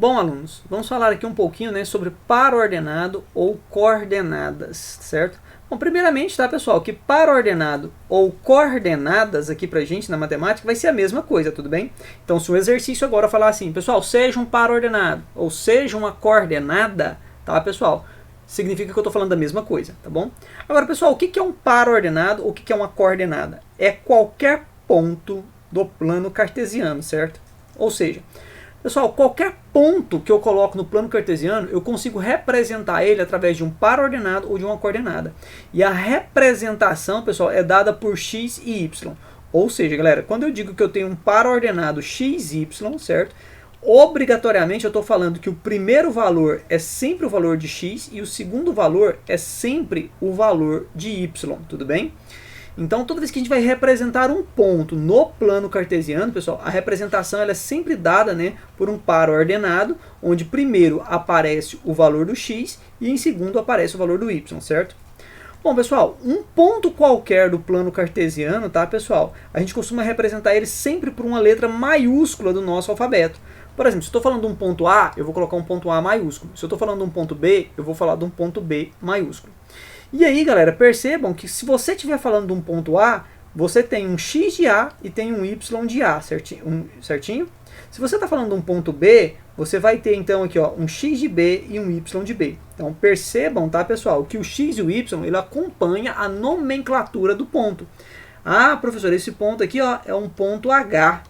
Bom, alunos, vamos falar aqui um pouquinho, né, sobre par-ordenado ou coordenadas, certo? Bom, primeiramente, tá, pessoal, que par-ordenado ou coordenadas aqui pra gente na matemática vai ser a mesma coisa, tudo bem? Então, se o exercício agora falar assim, pessoal, seja um par-ordenado ou seja uma coordenada, tá, pessoal? Significa que eu estou falando da mesma coisa, tá bom? Agora, pessoal, o que é um par-ordenado ou o que é uma coordenada? É qualquer ponto do plano cartesiano, certo? Ou seja, pessoal, qualquer ponto que eu coloco no plano cartesiano, eu consigo representar ele através de um par-ordenado ou de uma coordenada. E a representação, pessoal, é dada por x e y. Ou seja, galera, quando eu digo que eu tenho um par-ordenado x e y, certo? Obrigatoriamente eu estou falando que o primeiro valor é sempre o valor de x e o segundo valor é sempre o valor de y, tudo bem? Então, toda vez que a gente vai representar um ponto no plano cartesiano, pessoal, a representação ela é sempre dada, né, por um par ordenado, onde primeiro aparece o valor do x e em segundo aparece o valor do y, certo? Bom, pessoal, um ponto qualquer do plano cartesiano, tá, pessoal? A gente costuma representar ele sempre por uma letra maiúscula do nosso alfabeto. Por exemplo, se eu estou falando de um ponto A, eu vou colocar um ponto A maiúsculo. Se eu estou falando de um ponto B, eu vou falar de um ponto B maiúsculo. E aí, galera, percebam que se você estiver falando de um ponto A, você tem um x de A e tem um y de A, certinho? Se você está falando de um ponto B, você vai ter então aqui, ó, um x de B e um y de B. Então percebam, tá, pessoal, que o x e o y ele acompanha a nomenclatura do ponto. Ah, professor, esse ponto aqui, ó, é um ponto H,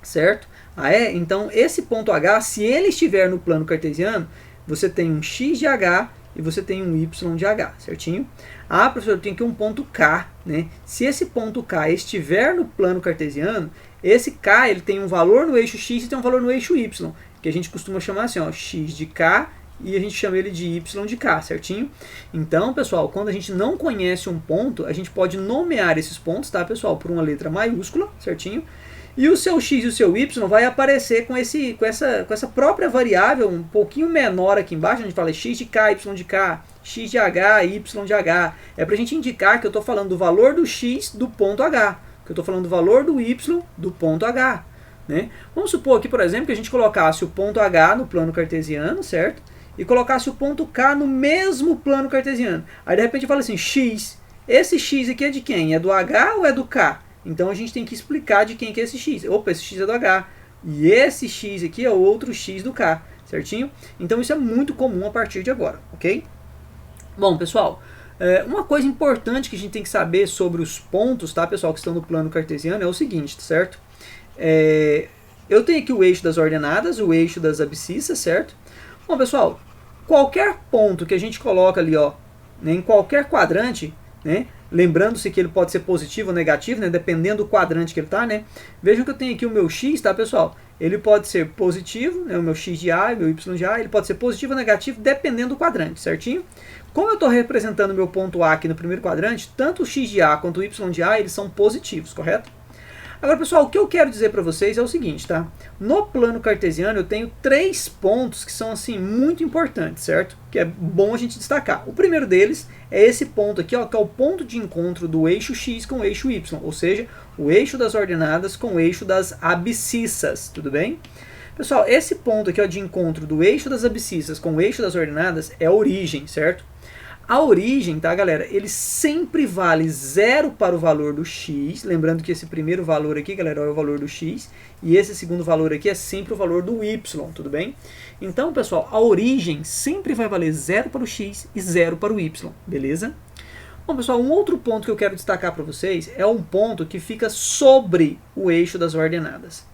certo? Ah, é? Então esse ponto H, se ele estiver no plano cartesiano, você tem um x de H e você tem um y de H, certinho? Ah, professor, tem aqui um ponto K, né? Se esse ponto K estiver no plano cartesiano, esse K ele tem um valor no eixo x e tem um valor no eixo y, que a gente costuma chamar assim, ó, x de K, e a gente chama ele de y de K, certinho? Então, pessoal, quando a gente não conhece um ponto, a gente pode nomear esses pontos, tá, pessoal, por uma letra maiúscula, certinho? E o seu x e o seu y vai aparecer com essa própria variável um pouquinho menor aqui embaixo. A gente fala x de k, y de k, x de h, y de h. É para a gente indicar que eu estou falando do valor do x do ponto h, que eu estou falando do valor do y do ponto h. Né? Vamos supor aqui, por exemplo, que a gente colocasse o ponto h no plano cartesiano, certo? E colocasse o ponto k no mesmo plano cartesiano. Aí de repente eu falo assim, x. Esse x aqui é de quem? É do h ou é do k? Então a gente tem que explicar de quem que é esse x. Opa, esse x é do H. E esse x aqui é o outro x do K, certinho? Então isso é muito comum a partir de agora, ok? Bom, pessoal, uma coisa importante que a gente tem que saber sobre os pontos, tá, pessoal, que estão no plano cartesiano é o seguinte, certo? Eu tenho aqui o eixo das ordenadas, o eixo das abscissas, certo? Bom, pessoal, qualquer ponto que a gente coloca ali, ó, né, em qualquer quadrante, né? Lembrando-se que ele pode ser positivo ou negativo, né? Dependendo do quadrante que ele está, né? Vejam que eu tenho aqui o meu x, tá, pessoal? Ele pode ser positivo, né? O meu x de A e o meu y de A, ele pode ser positivo ou negativo, dependendo do quadrante, certinho? Como eu estou representando o meu ponto A aqui no primeiro quadrante, tanto o x de A quanto o y de A, eles são positivos, correto? Agora, pessoal, o que eu quero dizer para vocês é o seguinte, tá? No plano cartesiano eu tenho 3 pontos que são, assim, muito importantes, certo? Que é bom a gente destacar. O primeiro deles é esse ponto aqui, ó, que é o ponto de encontro do eixo x com o eixo y, ou seja, o eixo das ordenadas com o eixo das abscissas, tudo bem? Pessoal, esse ponto aqui, ó, de encontro do eixo das abscissas com o eixo das ordenadas é a origem, certo? A origem, tá, galera, ele sempre vale 0 para o valor do x, lembrando que esse primeiro valor aqui, galera, é o valor do x, e esse segundo valor aqui é sempre o valor do y, tudo bem? Então, pessoal, a origem sempre vai valer 0 para o x e 0 para o y, beleza? Bom, pessoal, um outro ponto que eu quero destacar para vocês é um ponto que fica sobre o eixo das ordenadas.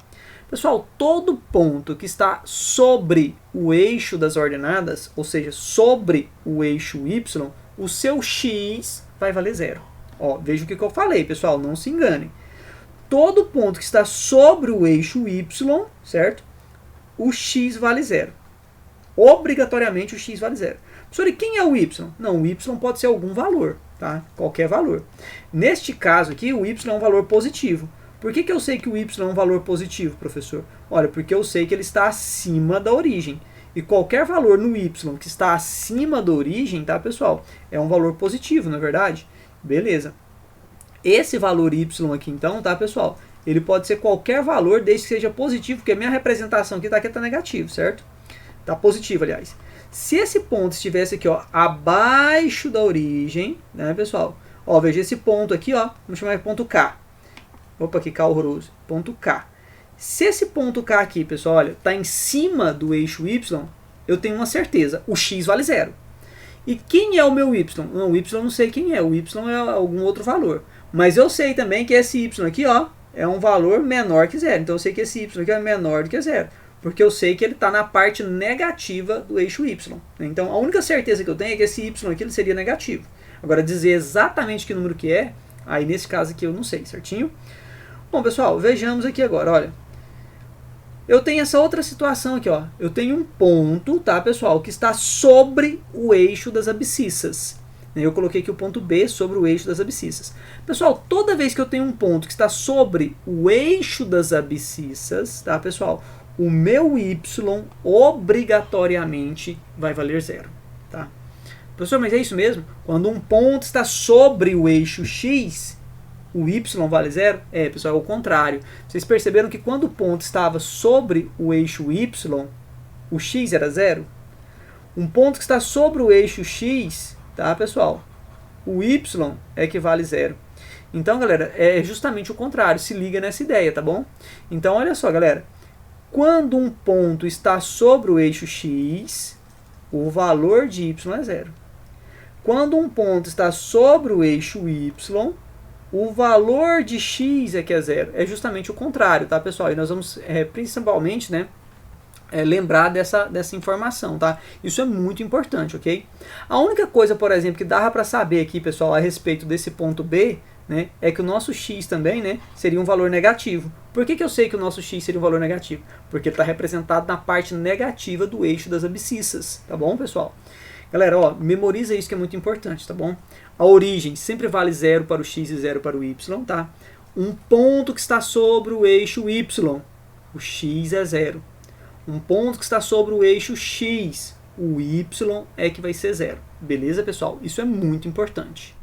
Pessoal, todo ponto que está sobre o eixo das ordenadas, ou seja, sobre o eixo y, o seu x vai valer 0. Ó, veja o que eu falei, pessoal, não se enganem. Todo ponto que está sobre o eixo y, certo? O x vale 0. Obrigatoriamente o x vale 0. Professor, e quem é o y? Não, o y pode ser algum valor, tá? Qualquer valor. Neste caso aqui, o y é um valor positivo. Por que eu sei que o y é um valor positivo, professor? Olha, porque eu sei que ele está acima da origem. E qualquer valor no y que está acima da origem, tá, pessoal? É um valor positivo, não é verdade? Beleza. Esse valor y aqui, então, tá, pessoal? ele pode ser qualquer valor desde que seja positivo, porque a minha representação aqui está negativo, certo? Está positivo, aliás. Se esse ponto estivesse aqui, ó, abaixo da origem, né, pessoal? Ó, veja esse ponto aqui, ó, vamos chamar de ponto K. Opa, que K horroroso. Ponto K. Se esse ponto K aqui, pessoal, olha, está em cima do eixo Y, eu tenho uma certeza, o X vale 0. E quem é o meu Y? Não, o Y eu não sei quem é, o Y é algum outro valor. Mas eu sei também que esse Y aqui, ó, é um valor menor que 0. Então eu sei que esse Y aqui é menor do que 0. Porque eu sei que ele está na parte negativa do eixo Y. Então a única certeza que eu tenho é que esse Y aqui ele seria negativo. Agora dizer exatamente que número que é, aí nesse caso aqui eu não sei, certinho? Bom, pessoal, vejamos aqui agora, olha. Eu tenho essa outra situação aqui, ó. Eu tenho um ponto, tá, pessoal, que está sobre o eixo das abscissas. Eu coloquei aqui o ponto B sobre o eixo das abscissas. Pessoal, toda vez que eu tenho um ponto que está sobre o eixo das abscissas, tá, pessoal, o meu y obrigatoriamente vai valer 0, tá? Professor, mas é isso mesmo? Quando um ponto está sobre o eixo x, o y vale 0? É, pessoal, é o contrário. Vocês perceberam que quando o ponto estava sobre o eixo y, o x era 0? Um ponto que está sobre o eixo x, tá, pessoal? O y é que vale 0. Então, galera, é justamente o contrário. Se liga nessa ideia, tá bom? Então, olha só, galera. Quando um ponto está sobre o eixo x, o valor de y é 0. Quando um ponto está sobre o eixo y, o valor de x é que é 0. É justamente o contrário, tá, pessoal? E nós vamos principalmente, né, lembrar dessa informação, tá? Isso é muito importante, ok? A única coisa, por exemplo, que dava para saber aqui, pessoal, a respeito desse ponto B, né, é que o nosso x também, né, seria um valor negativo. Por que eu sei que o nosso x seria um valor negativo? Porque ele está representado na parte negativa do eixo das abscissas, tá bom, pessoal? Galera, ó, memoriza isso que é muito importante, tá bom? A origem sempre vale 0 para o x e 0 para o y, tá? Um ponto que está sobre o eixo y, o x é 0. Um ponto que está sobre o eixo x, o y é que vai ser 0. Beleza, pessoal? Isso é muito importante.